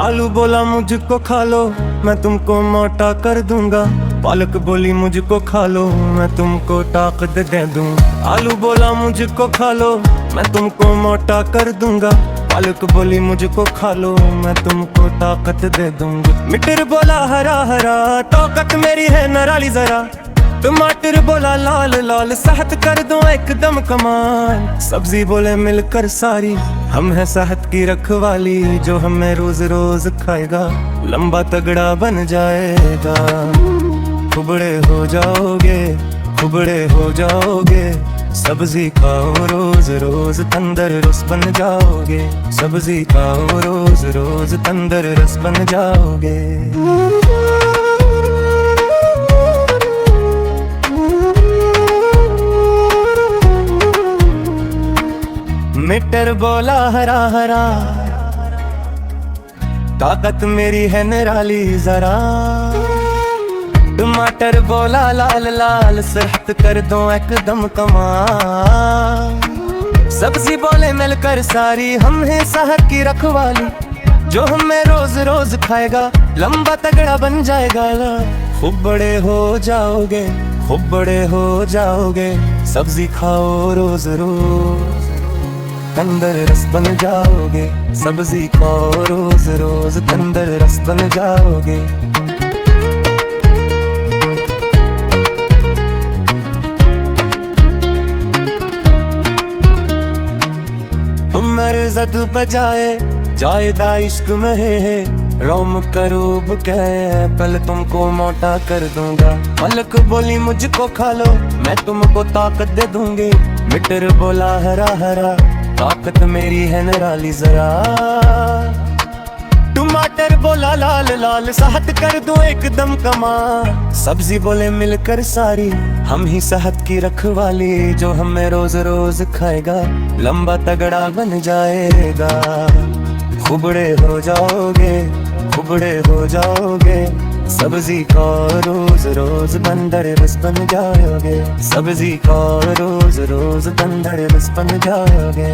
आलू बोला मुझको खा लो, मैं तुमको मोटा कर दूंगा। पालक बोली मुझको खा लो, मैं तुमको ताकत दे दूं। आलू बोला मुझको खा लो, मैं तुमको मोटा कर दूंगा। पालक बोली मुझको खा लो, मैं तुमको ताकत दे दूंगी। मटर बोला हरा हरा, ताकत मेरी है नराली जरा। टमाटर बोला लाल लाल, सेहत कर दो एकदम कमाल। सब्जी बोले मिलकर सारी, हम है सेहत की रखवाली। जो हमें रोज रोज खाएगा, लंबा तगड़ा बन जाएगा। खुबड़े हो जाओगे, खुबड़े हो जाओगे। सब्जी खाओ रोज रोज, तंदुरुस्त बन जाओगे। सब्जी खाओ रोज रोज, तंदुरुस्त बन जाओगे। मटर बोला हरा हरा, ताकत मेरी है निराली जरा। टमाटर बोला लाल लाल, सेहत कर दो एकदम कमाल। सब्जी बोले मिलकर सारी, हम हैं सेहत की रखवाली। जो हमें रोज रोज खाएगा, लंबा तगड़ा बन जाएगा। खूब बड़े हो जाओगे, खूब बड़े हो जाओगे। सब्जी खाओ रोज रोज, तंदुरुस्त बन जाओगे। सब्जी खाओ रोज रोज, तंदुरुस्त बन जाओगे। मर्ज़त बजाए जायदा इश्क में है। रोम करूब कहे, पल तुमको मोटा कर दूंगा। पलक बोली मुझको खा लो, मैं तुमको ताकत दे दूंगी। मटर बोला हरा हरा, ताकत मेरी है निराली जरा। टमाटर बोला लाल लाल, सेहत कर दो एकदम कमाल। सब्जी बोले मिलकर सारी, हम ही सेहत की रखवाली। जो हमें रोज रोज खाएगा, लंबा तगड़ा बन जाएगा। खुबड़े हो जाओगे, खुबड़े हो जाओगे। सब्जी खाओ रोज रोज, तंदुरुस्त बन जाओगे। सब्जी खाओ रोज रोज, तंदुरुस्त बन जाओगे।